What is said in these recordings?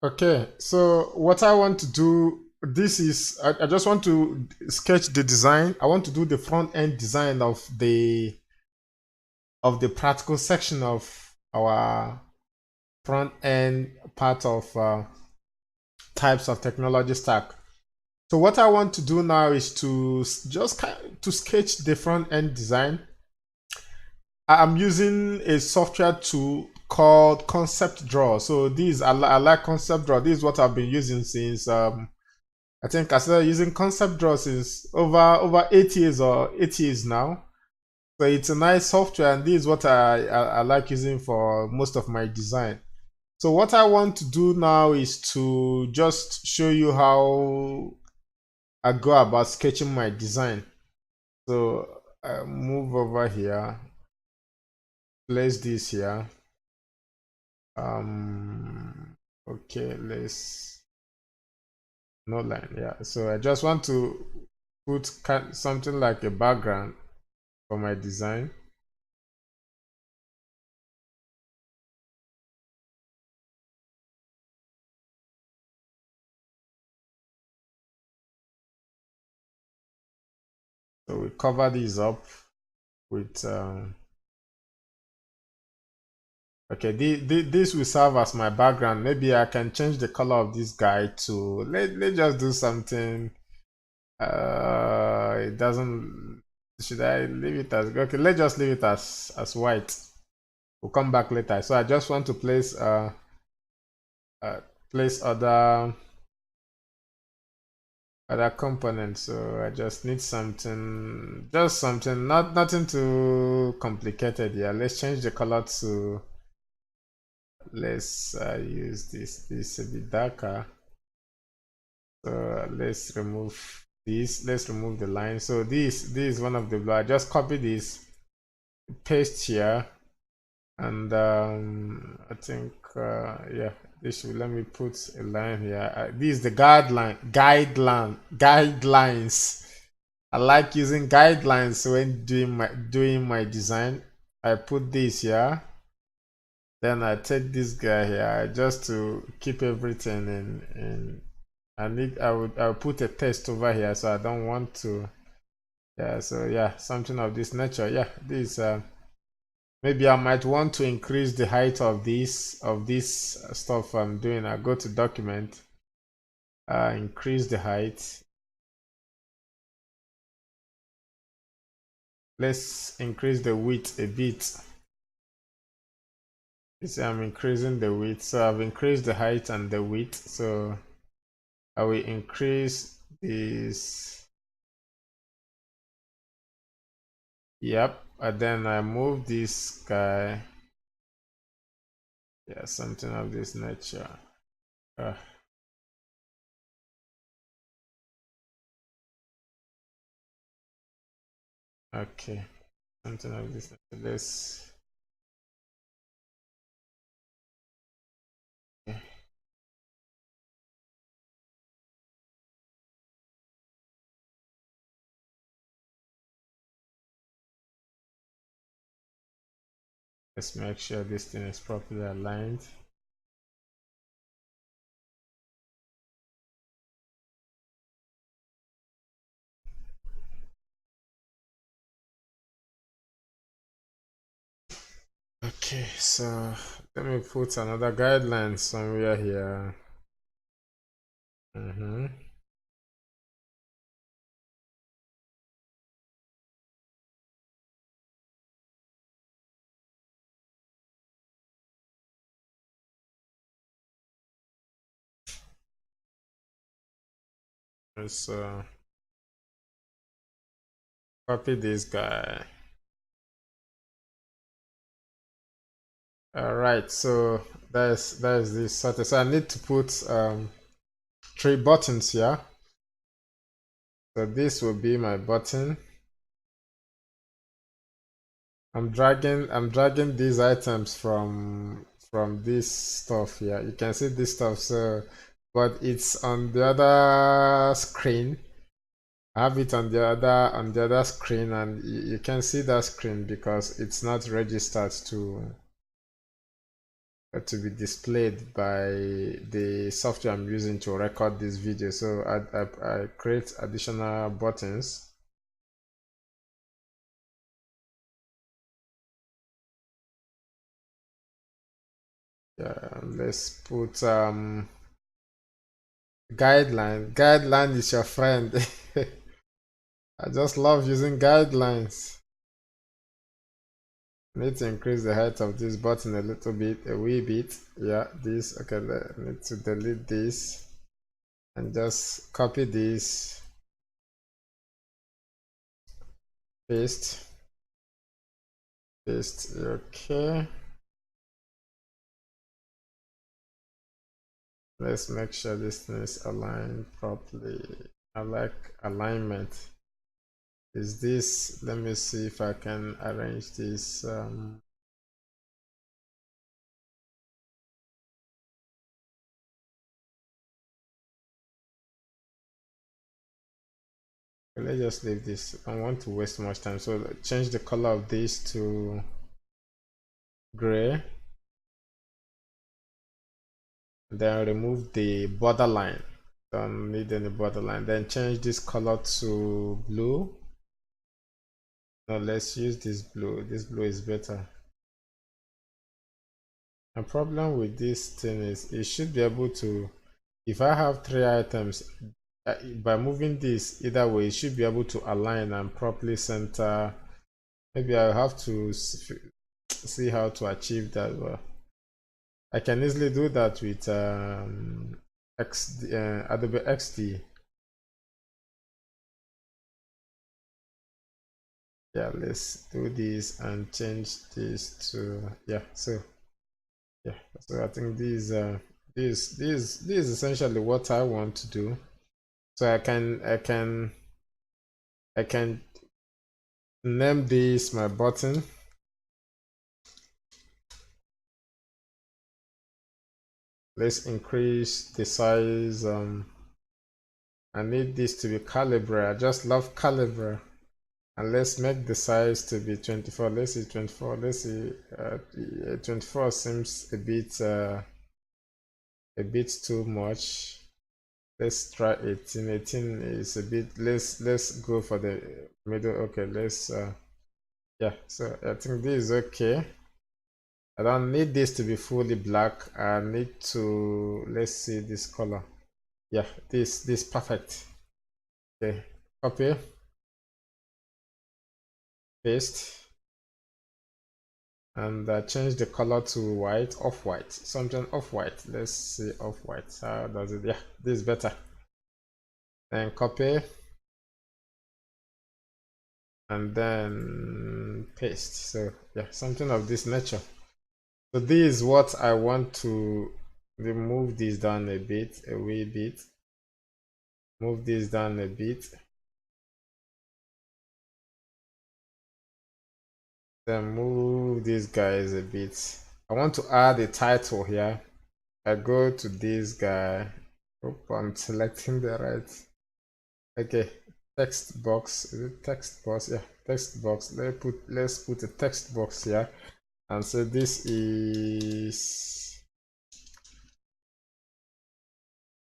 Okay, so what I want to do, this is I just want to sketch the design. I want to do the front end design of the practical section of our front end part of types of technology stack. So what I want to do now is to just to sketch the front end design. I'm using a software tool called Concept Draw. So these I like Concept Draw. This is what I've been using since I think I started using Concept Draw since over 8 years or 8 years now. So it's a nice software, and this is what I like using for most of my design. So what I want to do now is to just show you how I go about sketching my design. So I move over here, place this here. Okay, let's no line. Yeah. So I just want to put something like a background for my design. So we cover these up with okay, this will serve as my background. Maybe I can change the color of this guy to let's just do something. It doesn't. Should I leave it as okay? Let's just leave it as white. We'll come back later. So I just want to uh place other components. So I just need something, just something, nothing too complicated. Yeah, let's change the color to let's use this a bit darker. So let's remove this. Let's remove the line. So this is one of the blue. I just copy this, paste here, and I think yeah, this should let me put a line here. This is the guidelines. I like using guidelines when doing my design. I put this here. Then I take this guy here just to keep everything in. I'll put a text over here, so I don't want to. Yeah, so yeah, something of this nature. Yeah, this maybe I might want to increase the height of this stuff I'm doing. I go to document, increase the height. Let's increase the width a bit. You see, I'm increasing the width, so I've increased the height and the width. So I will increase this. Yep, and then I move this guy. Yeah, something of this nature. Uh, okay, something of this nature. Okay. Let's make sure this thing is properly aligned. Okay, so let me put another guideline somewhere here. Let's copy this guy. All right, so there's this sort. So I need to put 3 buttons here. So this will be my button. I'm dragging these items from this stuff here. You can see this stuff, so but it's on the other screen. I have it on the other screen, and you can see that screen because it's not registered to to be displayed by the software I'm using to record this video. So I create additional buttons. Yeah, let's put guideline. Guideline is your friend. I just love using guidelines. Need to increase the height of this button a little bit, a wee bit. Yeah, this. Okay, need to delete this and just copy this, paste. Okay, let's make sure this thing is aligned properly. I like alignment. Is this, let me see if I can arrange this. Let's just leave this. I don't want to waste much time, so change the color of this to gray. Then remove the borderline. Don't need any borderline. Then change this color to blue. No, let's use this blue. This blue is better. The problem with this thing is it should be able to, if I have 3 items, by moving this either way, it should be able to align and properly center. Maybe I'll have to see how to achieve that. Well, I can easily do that with Adobe XD. Yeah, let's do this and change this to, yeah, so yeah, so I think this is essentially what I want to do. So I can name this my button. Let's increase the size. I need this to be calibre. I just love calibre. And let's make the size to be 24. Let's see 24. Let's see 24 seems a bit too much. Let's try 18. 18 is a bit, let's go for the middle. Okay, let's yeah, so I think this is okay. I don't need this to be fully black. I need to, let's see this color. Yeah, this perfect. Okay, copy, paste, and change the color to white, off-white, something off-white. Let's see off-white. How does it? Yeah, this is better. Then copy and then paste. So yeah, something of this nature. So this is what I want to remove this down a bit, a wee bit. Move this down a bit. Then move these guys a bit. I want to add a title here. I go to this guy. Hope I'm selecting the right. Okay, text box. Is it text box? Yeah, text box. Let's put a text box here and say this is.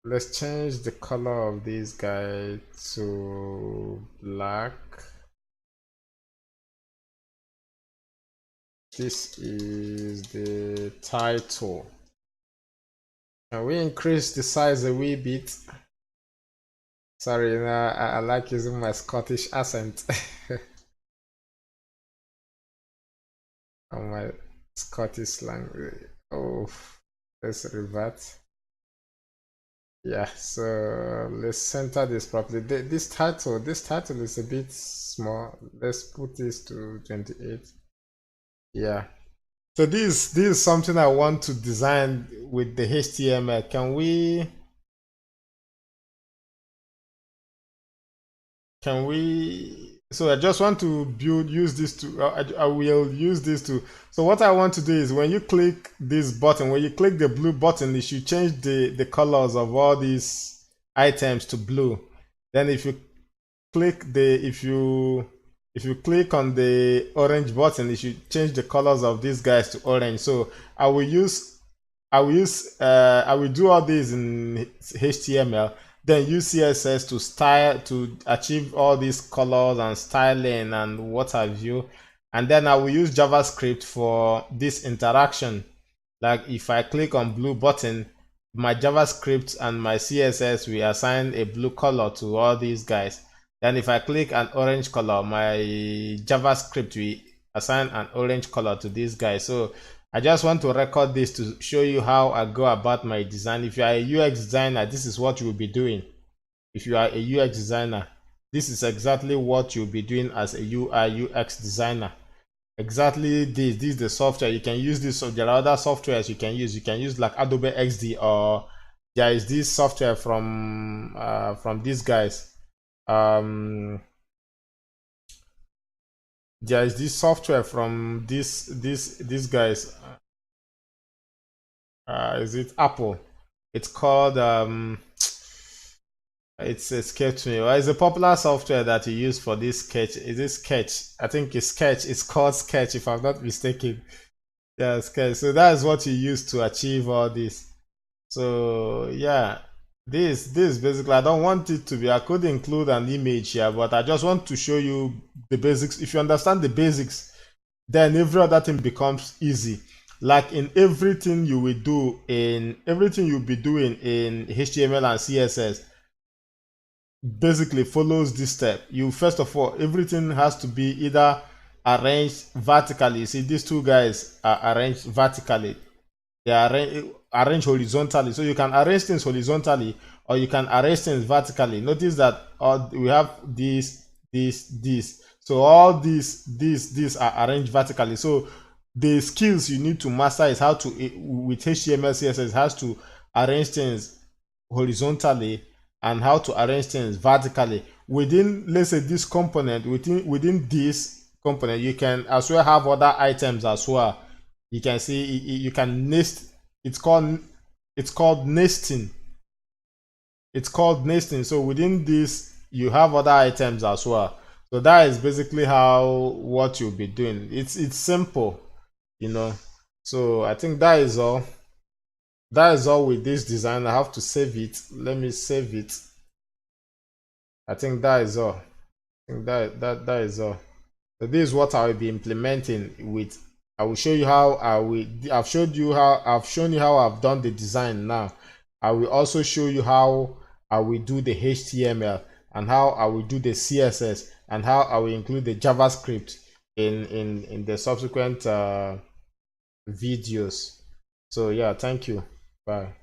Let's change the color of this guy to black. This is the title. Can we increase the size a wee bit? Sorry, you know, I like using my Scottish accent. On my Scottish slang. Oh, let's revert. Yeah, so let's center this properly. This title is a bit small. Let's put this to 28. Yeah. So this is something I want to design with the HTML. Can we, so I just want to use this to, I will use this to, so what I want to do is when you click this button, when you click the blue button, it should change the colors of all these items to blue. Then if you click if you click on the orange button, it should change the colors of these guys to orange. So I will use I will do all this in HTML, then use CSS to style to achieve all these colors and styling and what have you. And then I will use JavaScript for this interaction. Like if I click on blue button, my JavaScript and my CSS will assign a blue color to all these guys. Then if I click an orange color, my JavaScript will assign an orange color to these guys. So I just want to record this to show you how I go about my design. If you are a UX designer, this is what you will be doing. If you are a UX designer, this is exactly what you'll be doing as a UI UX designer. Exactly this is the software you can use. This, so there are other softwares you can use. You can use like Adobe XD, or there is this software from these guys. There is this software from these guys. Is it Apple? It's called it's escaped me. Well, it's a popular software that you use for this sketch. Is it Sketch? I think it's Sketch. It's called Sketch, if I'm not mistaken. Yeah, Sketch. So that is what you use to achieve all this. So yeah, this basically, I don't want it to be, I could include an image here, but I just want to show you the basics. If you understand the basics, then every other thing becomes easy. Like in everything you will do, in everything you'll be doing in HTML and CSS, basically follows this step. You first of all, everything has to be either arranged vertically. See, these two guys are arranged vertically. They are arranged horizontally. So you can arrange things horizontally, or you can arrange things vertically. Notice that we have this. So all these are arranged vertically. So the skills you need to master is how to, with HTML CSS, has to arrange things horizontally and how to arrange things vertically within, let's say, this component. Within this component, you can as well have other items as well. You can see you can nest. It's called nesting. It's called nesting. So within this, you have other items as well. So that is basically how what you'll be doing. It's simple, you know. So I think that is all. That is all with this design. I have to save it. Let me save it. I think that is all. I think that is all. So this is what I will be implementing with. I will show you how I've shown you how I've done the design now. I will also show you how I will do the HTML, and how I will do the CSS, and how I will include the JavaScript in the subsequent videos. So yeah, thank you. Bye.